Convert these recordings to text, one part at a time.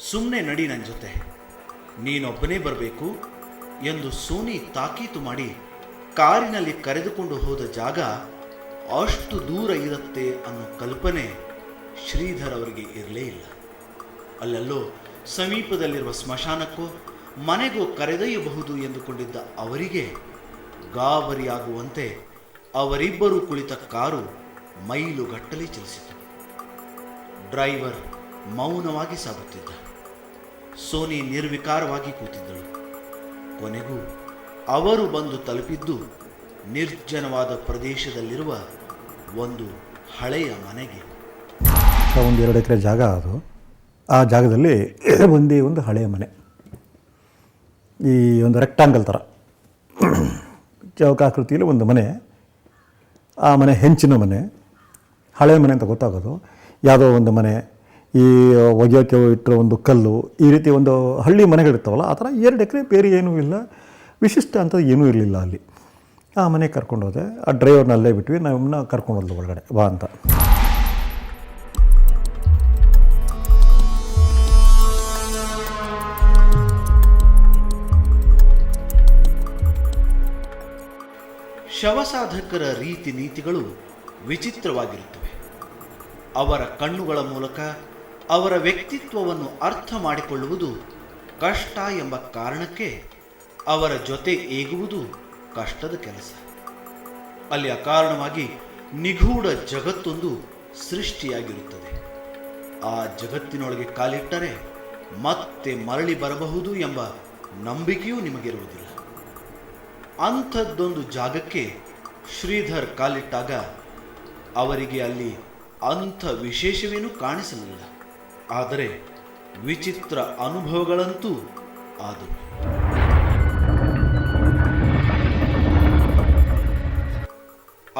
ಸುಮ್ಮನೆ ನಡಿ ನನ್ನ ಜೊತೆ, ನೀನೊಬ್ಬನೇ ಬರಬೇಕು ಎಂದು ಸೋನಿ ತಾಕೀತು ಮಾಡಿ ಕಾರಿನಲ್ಲಿ ಕರೆದುಕೊಂಡು ಹೋದ ಜಾಗ ಅಷ್ಟು ದೂರ ಇರುತ್ತೆ ಅನ್ನೋ ಕಲ್ಪನೆ ಶ್ರೀಧರ್ ಅವರಿಗೆ ಇರಲೇ ಇಲ್ಲ. ಅಲ್ಲೆಲ್ಲೋ ಸಮೀಪದಲ್ಲಿರುವ ಸ್ಮಶಾನಕ್ಕೋ ಮನೆಗೋ ಕರೆದೊಯ್ಯಬಹುದು ಎಂದುಕೊಂಡಿದ್ದ ಅವರಿಗೆ ಗಾಬರಿಯಾಗುವಂತೆ ಅವರಿಬ್ಬರು ಕುಳಿತ ಕಾರು ಮೈಲುಗಟ್ಟಲೆ ಚಲಿಸಿತು. ಡ್ರೈವರ್ ಮೌನವಾಗಿ ಸಾಗುತ್ತಿದ್ದ. ಸೋನಿ ನಿರ್ವಿಕಾರವಾಗಿ ಕೂತಿದ್ದಳು. ಕೊನೆಗೂ ಅವರು ಬಂದು ತಲುಪಿದ್ದು ನಿರ್ಜನವಾದ ಪ್ರದೇಶದಲ್ಲಿರುವ ಒಂದು ಹಳೆಯ ಮನೆಗೆ. 1-2 ಎಕರೆ ಜಾಗ ಅದು. ಆ ಜಾಗದಲ್ಲಿ ಒಂದೇ ಒಂದು ಹಳೆಯ ಮನೆ, ಈ ಒಂದು ರೆಕ್ಟಾಂಗಲ್ ಥರ ಚೌಕಾಕೃತಿಯಲ್ಲಿ ಒಂದು ಮನೆ. ಆ ಮನೆ ಹೆಂಚಿನ ಮನೆ, ಹಳೆಯ ಮನೆ ಅಂತ ಗೊತ್ತಾಗೋದು. ಯಾವುದೋ ಒಂದು ಮನೆ, ಈ ಒಗೆಯೋಕ್ಕೆ ಇಟ್ಟಿರೋ ಒಂದು ಕಲ್ಲು, ಈ ರೀತಿ ಒಂದು ಹಳ್ಳಿ ಮನೆಗಳಿರ್ತಾವಲ್ಲ ಆ ಥರ 2 ಎಕರೆ, ಬೇರೆ ಏನೂ ಇಲ್ಲ, ವಿಶಿಷ್ಟ ಅಂತ ಏನೂ ಇರಲಿಲ್ಲ ಅಲ್ಲಿ. ಆ ಮನೆ ಕರ್ಕೊಂಡೋದೆ. ಆ ಡ್ರೈವರ್ನಲ್ಲೇ ಬಿಟ್ವಿ, ನಮ್ಮನ್ನ ಕರ್ಕೊಂಡೋದ್ಲು ಒಳಗಡೆ ಬಾ ಅಂತ. ಶವಸಾಧಕರ ರೀತಿ ನೀತಿಗಳು ವಿಚಿತ್ರವಾಗಿರುತ್ತವೆ. ಅವರ ಕಣ್ಣುಗಳ ಮೂಲಕ ಅವರ ವ್ಯಕ್ತಿತ್ವವನ್ನು ಅರ್ಥ ಮಾಡಿಕೊಳ್ಳುವುದು ಕಷ್ಟ ಎಂಬ ಕಾರಣಕ್ಕೆ ಅವರ ಜೊತೆ ಏಗುವುದು ಕಷ್ಟದ ಕೆಲಸ. ಅಲ್ಲಿ ಅಕಾರಣವಾಗಿ ನಿಗೂಢ ಜಗತ್ತೊಂದು ಸೃಷ್ಟಿಯಾಗಿರುತ್ತದೆ. ಆ ಜಗತ್ತಿನೊಳಗೆ ಕಾಲಿಟ್ಟರೆ ಮತ್ತೆ ಮರಳಿ ಬರಬಹುದು ಎಂಬ ನಂಬಿಕೆಯೂ ನಿಮಗಿರುವುದಿಲ್ಲ. ಅಂಥದ್ದೊಂದು ಜಾಗಕ್ಕೆ ಶ್ರೀಧರ್ ಕಾಲಿಟ್ಟಾಗ ಅವರಿಗೆ ಅಲ್ಲಿ ಅಂಥ ವಿಶೇಷವೇನೂ ಕಾಣಿಸಲಿಲ್ಲ. ಆದರೆ ವಿಚಿತ್ರ ಅನುಭವಗಳಂತೂ ಆದವು.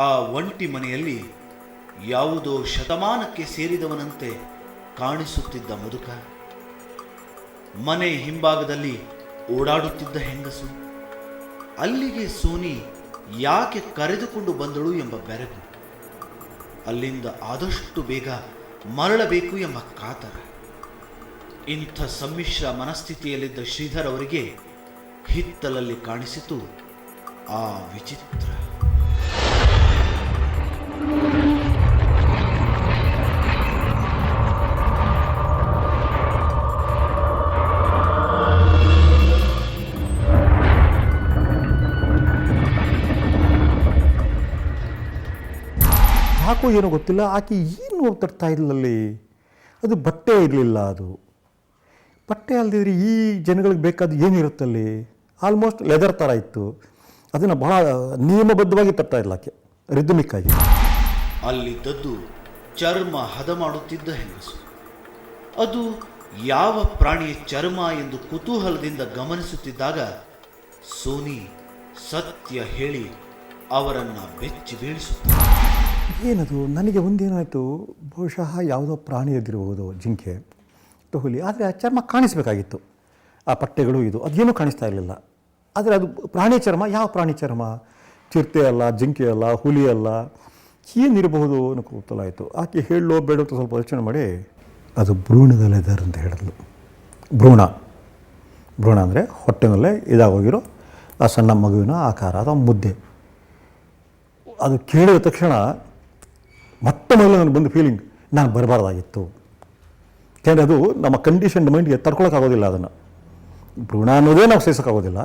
ಆ ಒಂಟಿ ಮನೆಯಲ್ಲಿ ಯಾವುದೋ ಶತಮಾನಕ್ಕೆ ಸೇರಿದವನಂತೆ ಕಾಣಿಸುತ್ತಿದ್ದ ಮುದುಕ, ಮನೆ ಹಿಂಭಾಗದಲ್ಲಿ ಓಡಾಡುತ್ತಿದ್ದ ಹೆಂಗಸು, ಅಲ್ಲಿಗೆ ಸೋನಿ ಯಾಕೆ ಕರೆದುಕೊಂಡು ಬಂದಳು ಎಂಬ ಬೆರಗು, ಅಲ್ಲಿಂದ ಆದಷ್ಟು ಬೇಗ ಮರಳಬೇಕು ಎಂಬ ಕಾತರ. ಇಂಥ ಸಮ್ಮಿಶ್ರ ಮನಸ್ಥಿತಿಯಲ್ಲಿದ್ದ ಶ್ರೀಧರ್ ಅವರಿಗೆ ಹಿತ್ತಲಲ್ಲಿ ಕಾಣಿಸಿತು ಆ ವಿಚಿತ್ರ. ಯಾಕೋ ಏನೋ ಗೊತ್ತಿಲ್ಲ, ಆಕೆ ಏನು ತರ್ತಾ ಇರಲಿಲ್ಲಲ್ಲಿ. ಅದು ಬಟ್ಟೆ ಇರಲಿಲ್ಲ. ಅದು ಬಟ್ಟೆ ಅಲ್ಲದಿದ್ರೆ ಈ ಜನಗಳಿಗೆ ಬೇಕಾದ ಏನಿರುತ್ತಲ್ಲಿ, ಆಲ್ಮೋಸ್ಟ್ ಲೆದರ್ ಥರ ಇತ್ತು. ಅದನ್ನು ಬಹಳ ನಿಯಮಬದ್ಧವಾಗಿ ತರ್ತಾ ಇಲ್ಲ ಆಕೆ, ರಿದಮಿಕ್ಕಾಗಿ. ಅಲ್ಲಿದ್ದದ್ದು ಚರ್ಮ ಹದ ಮಾಡುತ್ತಿದ್ದ ಹೆಂಗಸು. ಅದು ಯಾವ ಪ್ರಾಣಿಯ ಚರ್ಮ ಎಂದು ಕುತೂಹಲದಿಂದ ಗಮನಿಸುತ್ತಿದ್ದಾಗ ಸೋನಿ ಸತ್ಯ ಹೇಳಿ ಅವರನ್ನು ಬೆಚ್ಚಿ ಬೀಳಿಸುತ್ತಾರೆ. ಏನದು, ನನಗೆ ಒಂದೇನಾಯಿತು, ಬಹುಶಃ ಯಾವುದೋ ಪ್ರಾಣಿ ಎದ್ದಿರಬಹುದು, ಜಿಂಕೆ, ಹುಲಿ. ಆದರೆ ಆ ಚರ್ಮ ಕಾಣಿಸ್ಬೇಕಾಗಿತ್ತು, ಆ ಪಟ್ಟೆಗಳು ಇದು ಅದೇನೂ ಕಾಣಿಸ್ತಾ ಇರಲಿಲ್ಲ. ಆದರೆ ಅದು ಪ್ರಾಣಿ ಚರ್ಮ. ಯಾವ ಪ್ರಾಣಿ ಚರ್ಮ? ಚಿರತೆ ಅಲ್ಲ, ಜಿಂಕೆ ಅಲ್ಲ, ಹುಲಿ ಅಲ್ಲ, ಏನಿರಬಹುದು ಅನ್ನೋ ಗೊತ್ತಲಾಯಿತು. ಆಕೆ ಹೇಳೋ ಬೇಡ ಅಂತ ಸ್ವಲ್ಪ ಯೋಚನೆ ಮಾಡಿ ಅದು ಭ್ರೂಣದ ಲೆದರ್ ಅಂತ ಹೇಳಿದ್ಲು. ಭ್ರೂಣ ಅಂದರೆ ಹೊಟ್ಟೆನಲ್ಲೇ ಇದಾಗೋಗಿರೋ ಆ ಸಣ್ಣ ಮಗುವಿನ ಆಕಾರ, ಅಥವಾ ಮುದ್ದೆ. ಅದು ಕೇಳಿದ ತಕ್ಷಣ ಮೊಟ್ಟ ಮೊದಲು ನನಗೆ ಬಂದು ಫೀಲಿಂಗ್, ನಾನು ಬರಬಾರ್ದಾಗಿತ್ತು. ಯಾಕೆಂದರೆ ಅದು ನಮ್ಮ ಕಂಡೀಷನ್ಡ್ ಮೈಂಡ್ಗೆ ತಡ್ಕೊಳಕ್ಕಾಗೋದಿಲ್ಲ. ಅದನ್ನು ಭ್ರೂಣ ಅನ್ನೋದೇ ನಾವು ಸಹಿಸೋಕ್ಕಾಗೋದಿಲ್ಲ.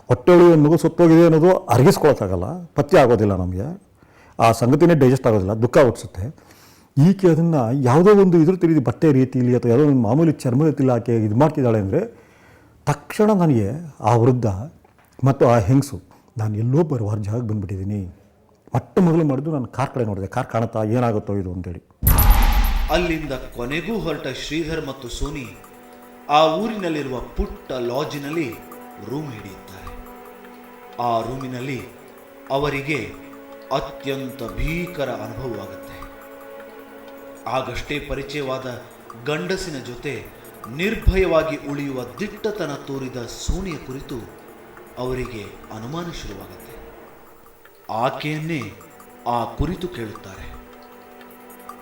ಹೊಟ್ಟೆಗಳು ಮಗು ಸುತ್ತೋಗಿದೆ ಅನ್ನೋದು ಅರಗಿಸ್ಕೊಳಕ್ಕಾಗಲ್ಲ, ಪಥ್ಯ ಆಗೋದಿಲ್ಲ ನಮಗೆ. ಆ ಸಂಗತಿನೇ ಡೈಜೆಸ್ಟ್ ಆಗೋದಿಲ್ಲ, ದುಃಖ ಹುಟ್ಟಿಸುತ್ತೆ. ಈಕೆ ಅದನ್ನು ಯಾವುದೋ ಒಂದು ಇದ್ರ ತಿರುಗಿ ಬಟ್ಟೆ ರೀತಿಯಲ್ಲಿ ಅಥವಾ ಯಾವುದೋ ಒಂದು ಮಾಮೂಲಿ ಚರ್ಮದ ರೀತಿಯಲ್ಲಿ ಆಕೆ ಇದು ಮಾಡ್ತಿದ್ದಾಳೆ ಅಂದರೆ ತಕ್ಷಣ ನನಗೆ ಆ ವೃದ್ಧ ಮತ್ತು ಆ ಹೆಂಗಸು, ನಾನು ಎಲ್ಲೋ ಬರುವಾರ ಜಾಗಕ್ಕೆ ಬಂದುಬಿಟ್ಟಿದ್ದೀನಿ. ಮೊಟ್ಟ ಮೊದಲು ಮಾಡಿದ್ದು ನಾನು ಕಾರ್ ಕಡೆ ನೋಡಿದೆ. ಕಾರ್ ಕಾಣುತ್ತಾ, ಏನಾಗುತ್ತೋ ಇದು ಅಂತೇಳಿ. ಅಲ್ಲಿಂದ ಕೊನೆಗೂ ಹೊರಟ ಶ್ರೀಧರ್ ಮತ್ತು ಸೋನಿ ಆ ಊರಿನಲ್ಲಿರುವ ಪುಟ್ಟ ಲಾಡ್ಜಿನಲ್ಲಿ ರೂಮ್ ಹಿಡಿಯುತ್ತಾರೆ. ಆ ರೂಮಿನಲ್ಲಿ ಅವರಿಗೆ ಅತ್ಯಂತ ಭೀಕರ ಅನುಭವವಾಗುತ್ತೆ. ಆಗಷ್ಟೇ ಪರಿಚಯವಾದ ಗಂಡಸಿನ ಜೊತೆ ನಿರ್ಭಯವಾಗಿ ಉಳಿಯುವ ದಿಟ್ಟತನ ತೋರಿದ ಸೋನಿಯ ಕುರಿತು ಅವರಿಗೆ ಅನುಮಾನ ಶುರುವಾಗುತ್ತೆ. ಆಕೆಯನ್ನೇ ಆ ಕುರಿತು ಕೇಳುತ್ತಾರೆ.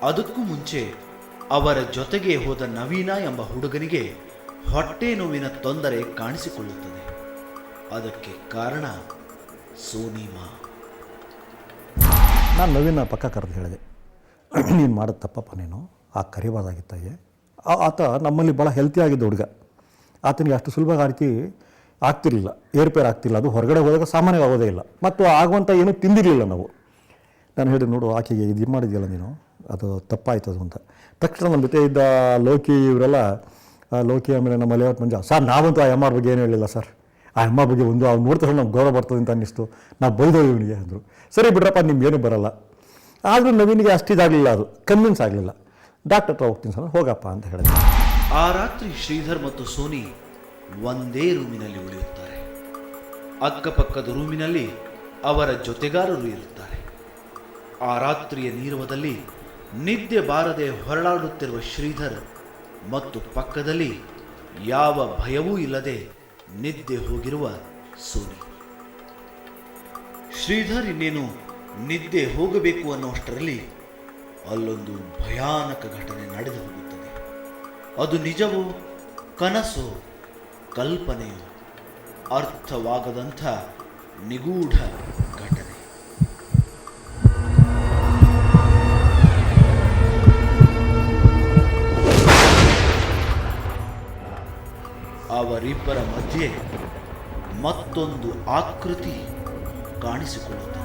ಅದಕ್ಕೂ ಮುಂಚೆ ಅವರ ಜೊತೆಗೆ ಹೋದ ನವೀನ ಎಂಬ ಹುಡುಗನಿಗೆ ಹೊಟ್ಟೆ ನೋವಿನ ತೊಂದರೆ ಕಾಣಿಸಿಕೊಳ್ಳುತ್ತದೆ. ಅದಕ್ಕೆ ಕಾರಣ ಸೋನಿಮಾ. ನಾನು ನವೀನ ಪಕ್ಕ ಕರೆದು ಹೇಳಿದೆ, ನೀನು ಮಾಡೋದು ತಪ್ಪಪ್ಪ, ನೀನು ಆ ಕರಿಬಾರ್ದಾಗಿತ್ತಾಗೆ. ಆತ ನಮ್ಮಲ್ಲಿ ಭಾಳ ಹೆಲ್ತಿ ಆಗಿದ್ದ ಹುಡುಗ. ಆತನಿಗೆ ಅಷ್ಟು ಸುಲಭ ಆ ರೀತಿ ಆಗ್ತಿರಲಿಲ್ಲ, ಏರ್ಪೇರ್ ಆಗ್ತಿಲ್ಲ. ಅದು ಹೊರಗಡೆ ಹೋದಾಗ ಸಾಮಾನ್ಯವಾಗಿ ಆಗೋದೇ ಇಲ್ಲ, ಮತ್ತು ಆಗುವಂಥ ಏನೂ ತಿಂದಿರಲಿಲ್ಲ ನಾವು. ನಾನು ಹೇಳಿದೆ, ನೋಡು ಆಕೆಗೆ ಇದು ಮಾಡಿದೆಯಲ್ಲ ನೀನು, ಅದು ತಪ್ಪಾಯ್ತು ಅದು ಅಂತ. ತಕ್ಷಣ ನಮ್ಮ ಜೊತೆ ಇದ್ದ ಲೋಕಿ ಇವರೆಲ್ಲ, ಲೋಕಿ ಆಮೇಲೆ ನಮ್ಮ ಲೇಔಟ್ ಮಂಜ, ಸರ್ ನಾವಂತೂ ಆ ಎಮ್ ಆರ್ ಬಗ್ಗೆ ಏನೂ ಹೇಳಿಲ್ಲ ಸರ್, ಆ ಎಮ್ ಆರ್ ಬಗ್ಗೆ ಒಂದು ಅವ್ನು ನೋಡ್ತಾರೆ ನಮ್ಗೆ ಗೌರವ ಬರ್ತದೆ ಅಂತ ಅನ್ನಿಸ್ತು, ನಾವು ಬೈದೋ ಇವನಿಗೆ ಅಂದರು. ಸರಿ ಬಿಡ್ರಪ್ಪ, ನಿಮ್ಗೇನು ಬರಲ್ಲ. ಆದರೂ ನವೀನಿಗೆ ಅಷ್ಟಿದಾಗಲಿಲ್ಲ, ಅದು ಕನ್ವಿನ್ಸ್ ಆಗಲಿಲ್ಲ. ಡಾಕ್ಟರ್ ಹತ್ರ ಹೋಗ್ತೀನಿ ಸರ್, ಹೋಗಪ್ಪ ಅಂತ ಹೇಳಿದೆ. ಆ ರಾತ್ರಿ ಶ್ರೀಧರ್ ಮತ್ತು ಸೋನಿ ಒಂದೇ ರೂಮಿನಲ್ಲಿ ಉಳಿಯುತ್ತಾರೆ. ಅಕ್ಕಪಕ್ಕದ ರೂಮಿನಲ್ಲಿ ಅವರ ಜೊತೆಗಾರರು ಇರುತ್ತಾರೆ. ಆ ರಾತ್ರಿಯ ನೀರವದಲ್ಲಿ ನಿದ್ದೆ ಬಾರದೆ ಹೊರಳಾಡುತ್ತಿರುವ ಶ್ರೀಧರ್ ಮತ್ತು ಪಕ್ಕದಲ್ಲಿ ಯಾವ ಭಯವೂ ಇಲ್ಲದೆ ನಿದ್ದೆ ಹೋಗಿರುವ ಸೋನಿ. ಶ್ರೀಧರ್ ಇನ್ನೇನು ನಿದ್ದೆ ಹೋಗಬೇಕು ಅನ್ನುವಷ್ಟರಲ್ಲಿ ಅಲ್ಲೊಂದು ಭಯಾನಕ ಘಟನೆ ನಡೆದು ಹೋಗುತ್ತದೆ. ಅದು ನಿಜವೋ ಕನಸೋ ಕಲ್ಪನೆಯೋ ಅರ್ಥವಾಗದಂಥ ನಿಗೂಢ ಘಟನೆ. ಅವರಿಬ್ಬರ ಮಧ್ಯೆ ಮತ್ತೊಂದು ಆಕೃತಿ ಕಾಣಿಸಿಕೊಳ್ಳುತ್ತದೆ.